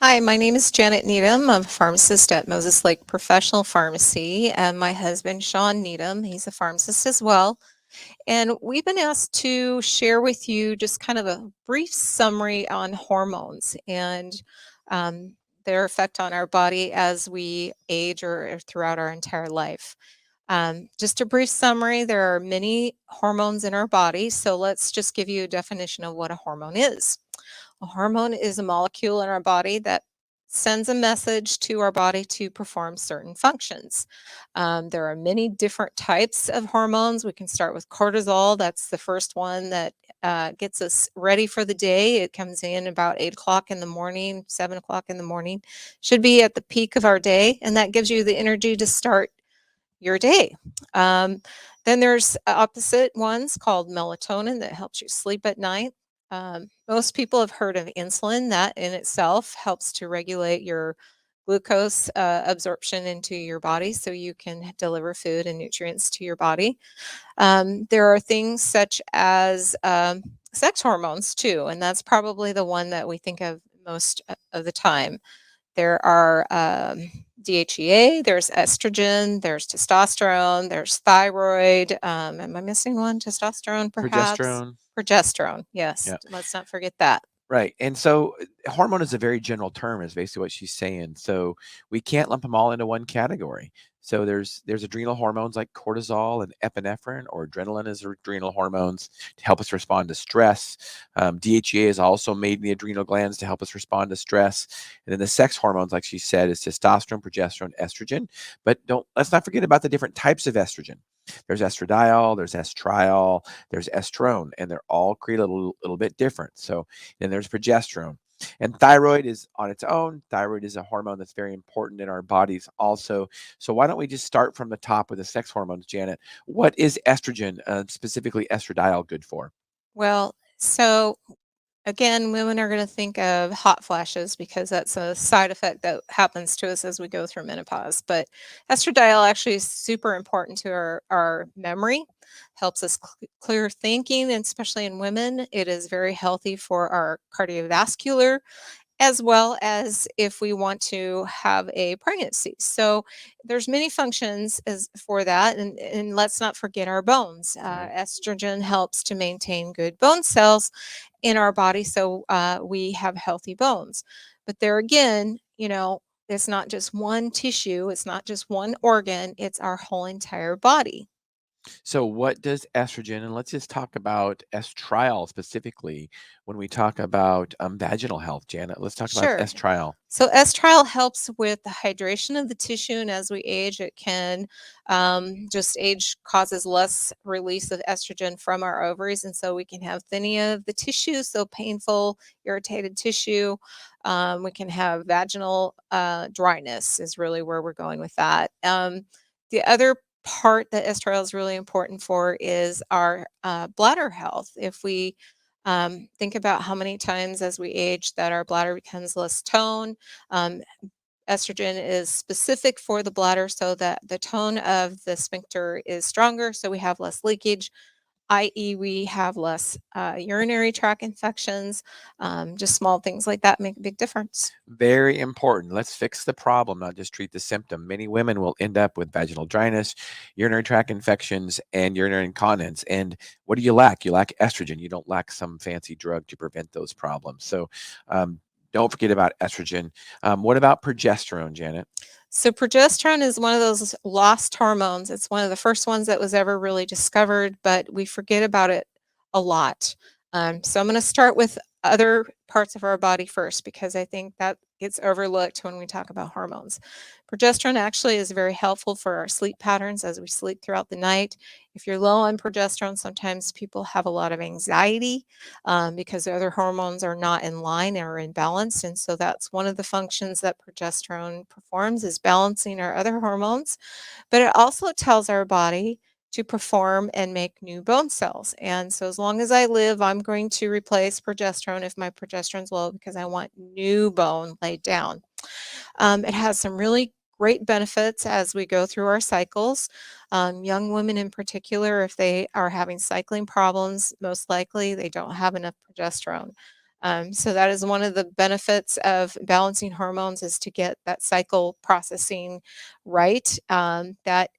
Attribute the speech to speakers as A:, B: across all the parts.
A: Hi, my name is Janet Needham. I'm a pharmacist at Moses Lake Professional Pharmacy, and my husband, Shawn Needham, he's a pharmacist as well. And we've been asked to share with you just kind of a brief summary on hormones and um, their effect on our body as we age or throughout our entire life. Just a brief summary, there are many hormones in our body, so let's just give you a definition of what a hormone is. A hormone is a molecule in our body that sends a message to our body to perform certain functions. There are many different types of hormones. We can start with cortisol. That's the first one that gets us ready for the day. It comes in about 8 o'clock in the morning, 7 o'clock in the morning. Should be at the peak of our day, and that gives you the energy to start your day. Um, then there's opposite ones called melatonin that helps you sleep at night. Most people have heard of insulin. That in itself helps to regulate your glucose absorption into your body so you can deliver food and nutrients to your body. There are things such as sex hormones too, and that's probably the one that we think of most of the time. There are DHEA, there's estrogen, there's testosterone, there's thyroid. Am I missing one? Testosterone, perhaps?
B: Progesterone.
A: Progesterone, yes.
B: Yeah.
A: Let's not forget that.
B: Right. And so hormone is a very general term, is basically what she's saying. So we can't lump them all into one category. So there's adrenal hormones like cortisol and epinephrine, or adrenaline is adrenal hormones to help us respond to stress. DHEA is also made in the adrenal glands to help us respond to stress. And then the sex hormones, like she said, is testosterone, progesterone, estrogen. But don't let's not forget about the different types of estrogen. There's estradiol, there's estriol, there's estrone, and they're all created a little bit different. So then there's progesterone. And thyroid is on its own. Thyroid is a hormone that's very important in our bodies also. So why don't we just start from the top with the sex hormones, Janet? What is estrogen, specifically estradiol, good for?
A: Well, so again, women are going to think of hot flashes because that's a side effect that happens to us as we go through menopause. But estradiol actually is super important to our memory, helps us clear thinking, and especially in women, it is very healthy for our cardiovascular as well as if we want to have a pregnancy. So there's many functions as for that, and let's not forget our bones.
B: Right.
A: Estrogen helps to maintain good bone cells in our body, so we have healthy bones. But there again, it's not just one tissue, it's not just one organ, it's our whole entire body.
B: So what does estrogen, and let's just talk about estriol specifically when we talk about vaginal health, Janet. Let's talk about
A: Sure.
B: estriol.
A: So estriol helps with the hydration of the tissue, and as we age, it can just age causes less release of estrogen from our ovaries, and so we can have thinning of the tissue, so painful, irritated tissue. We can have vaginal dryness, is really where we're going with that. The other part that estriol is really important for is our bladder health. If we think about how many times as we age that our bladder becomes less tone. Um, Estrogen is specific for the bladder so that the tone of the sphincter is stronger, so we have less leakage, i.e., we have less urinary tract infections. Just small things like that make a big difference.
B: Very important. Let's fix the problem, not just treat the symptom. Many women will end up with vaginal dryness, urinary tract infections, and urinary incontinence. And what do you lack? You lack estrogen. You don't lack some fancy drug to prevent those problems. So don't forget about estrogen. What about progesterone, Janet?
A: So progesterone is one of those lost hormones. It's one of the first ones that was ever really discovered, but we forget about it a lot. So I'm going to start with other parts of our body first because I think that gets overlooked when we talk about hormones. Progesterone actually is very helpful for our sleep patterns as we sleep throughout the night. If you're low on progesterone, sometimes people have a lot of anxiety because the other hormones are not in line or in balance. And so that's one of the functions that progesterone performs is balancing our other hormones. But it also tells our body to perform and make new bone cells. And so as long as I live, I'm going to replace progesterone if my progesterone's low because I want new bone laid down. It has some really great benefits as we go through our cycles. Young women in particular, if they are having cycling problems, most likely they don't have enough progesterone. So that is one of the benefits of balancing hormones is to get that cycle processing right. That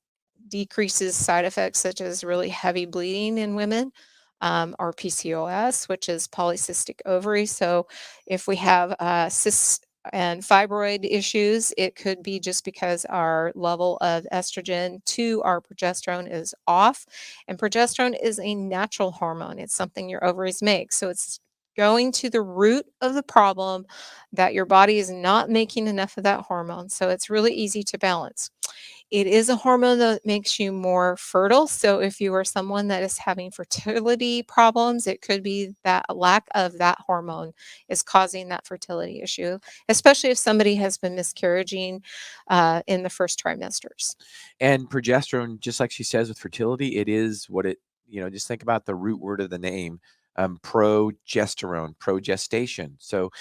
A: decreases side effects such as really heavy bleeding in women, or PCOS, which is polycystic ovary. So if we have cysts and fibroid issues, it could be just because our level of estrogen to our progesterone is off. And progesterone is a natural hormone, it's something your ovaries make. So it's going to the root of the problem that your body is not making enough of that hormone. So it's really easy to balance. It is a hormone that makes you more fertile. So if you are someone that is having fertility problems, it could be that a lack of that hormone is causing that fertility issue, especially if somebody has been miscarrying in the first trimesters.
B: And progesterone, just like she says with fertility, it is what it, just think about the root word of the name, progesterone, progestation. So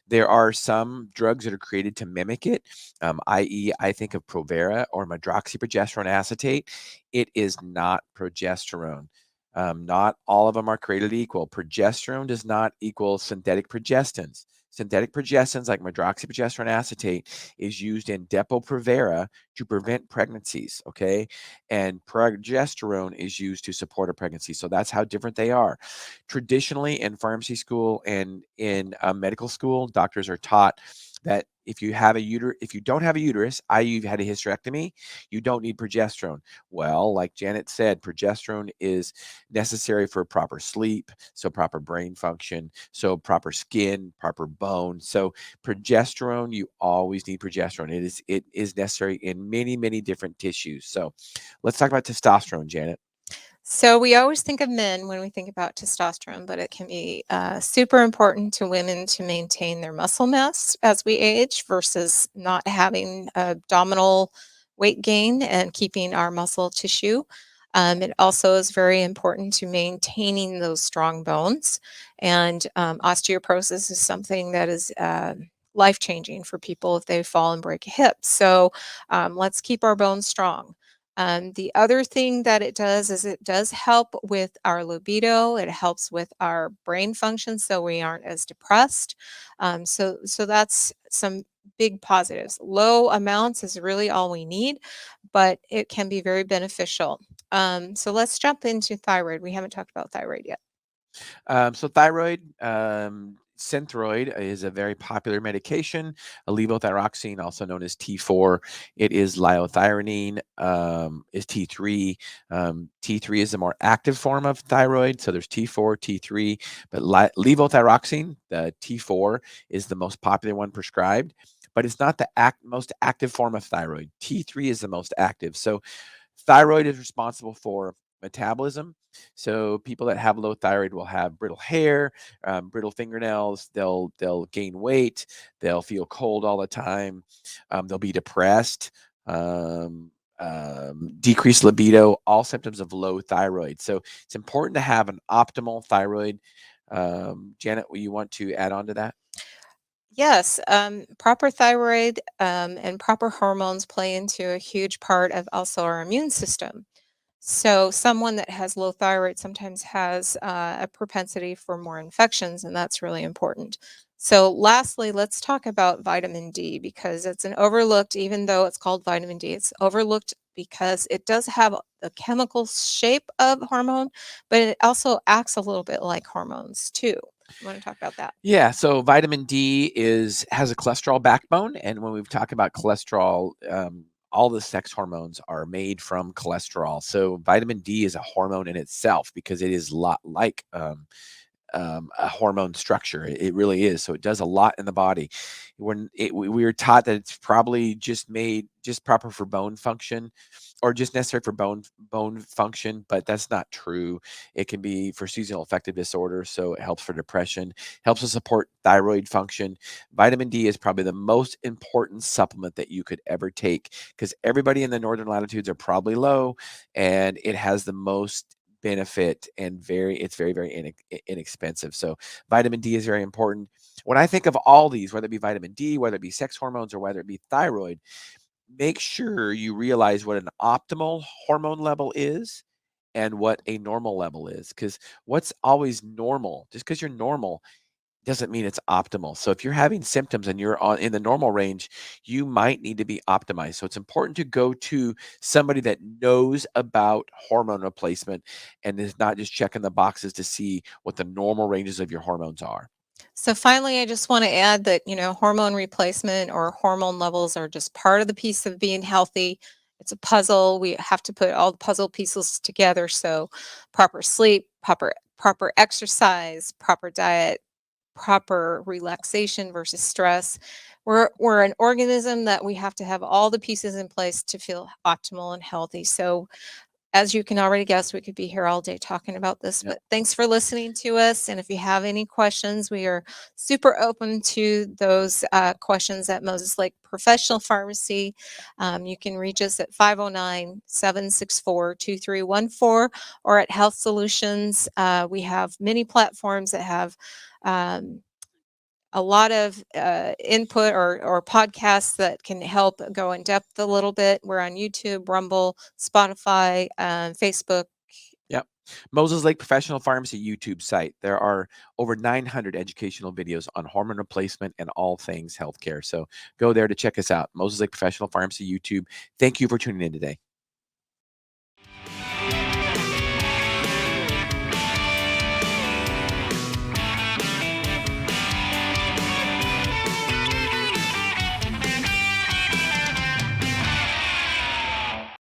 B: there are some drugs that are created to mimic it, i.e., I think of Provera or medroxyprogesterone acetate. It is not progesterone. Not all of them are created equal. Progesterone does not equal synthetic progestins. Synthetic progestins like medroxyprogesterone acetate is used in Depo-Provera to prevent pregnancies, okay? And progesterone is used to support a pregnancy. So that's how different they are. Traditionally, in pharmacy school and in medical school, doctors are taught that if you don't have a uterus, i.e., you've had a hysterectomy, you don't need progesterone. Well, like Janet said, progesterone is necessary for proper sleep, so proper brain function, so proper skin, proper bone. So progesterone, you always need progesterone. It is necessary in many, many different tissues. So let's talk about testosterone, Janet.
A: So we always think of men when we think about testosterone, but it can be super important to women to maintain their muscle mass as we age versus not having abdominal weight gain and keeping our muscle tissue. It also is very important to maintaining those strong bones. And osteoporosis is something that is life changing for people if they fall and break a hip. So let's keep our bones strong. The other thing that it does is it does help with our libido. It helps with our brain function, so we aren't as depressed. So that's some big positives. Low amounts is really all we need, but it can be very beneficial. So let's jump into thyroid. We haven't talked about thyroid yet.
B: So thyroid, Synthroid is a very popular medication. Levothyroxine, also known as T4. It is liothyronine, is T3. T3 is the more active form of thyroid. So there's T4, T3, but levothyroxine, the T4, is the most popular one prescribed. But it's not the most active form of thyroid. T3 is the most active. So thyroid is responsible for metabolism. So people that have low thyroid will have brittle hair, brittle fingernails. They'll gain weight. They'll feel cold all the time. They'll be depressed. Decreased libido. All symptoms of low thyroid. So it's important to have an optimal thyroid. Janet, will you want to add on to that?
A: Yes, proper thyroid and proper hormones play into a huge part of also our immune system. So, someone that has low thyroid sometimes has a propensity for more infections, and that's really important. So, lastly, let's talk about vitamin D because it's an overlooked, even though it's called vitamin D, it's overlooked because it does have the chemical shape of hormone, but it also acts a little bit like hormones too. You want to talk about that?
B: Yeah, so vitamin D has a cholesterol backbone, and when we talk about cholesterol, all the sex hormones are made from cholesterol. So vitamin D is a hormone in itself because it is a lot like a hormone structure. It really is. So it does a lot in the body. We were taught that it's probably just made just proper for bone function, or just necessary for bone function, but that's not true. It can be for seasonal affective disorder, so it helps for depression, helps to support thyroid function. Vitamin D is probably the most important supplement that you could ever take because everybody in the northern latitudes are probably low, and it has the most benefit, and it's very, very inexpensive. So vitamin D is very important. When I think of all these, whether it be vitamin D, whether it be sex hormones, or whether it be thyroid, make sure you realize what an optimal hormone level is and what a normal level is. Because what's always normal, just because you're normal, doesn't mean it's optimal. So if you're having symptoms and you're in the normal range, you might need to be optimized. So it's important to go to somebody that knows about hormone replacement and is not just checking the boxes to see what the normal ranges of your hormones are.
A: So finally, I just want to add that, hormone replacement or hormone levels are just part of the piece of being healthy. It's a puzzle. We have to put all the puzzle pieces together. So proper sleep, proper exercise, proper diet, proper relaxation versus stress. We're an organism that we have to have all the pieces in place to feel optimal and healthy. So as you can already guess, we could be here all day talking about this,
B: Yep.
A: but thanks for listening to us. And if you have any questions, we are super open to those questions at Moses Lake Professional Pharmacy. You can reach us at 509-764-2314 or at Health Solutions. We have many platforms that have um, a lot of input or podcasts that can help go in depth a little bit. We're on YouTube, Rumble, Spotify, Facebook.
B: Yep. Moses Lake Professional Pharmacy YouTube site. There are over 900 educational videos on hormone replacement and all things healthcare. So go there to check us out. Moses Lake Professional Pharmacy YouTube. Thank you for tuning in today.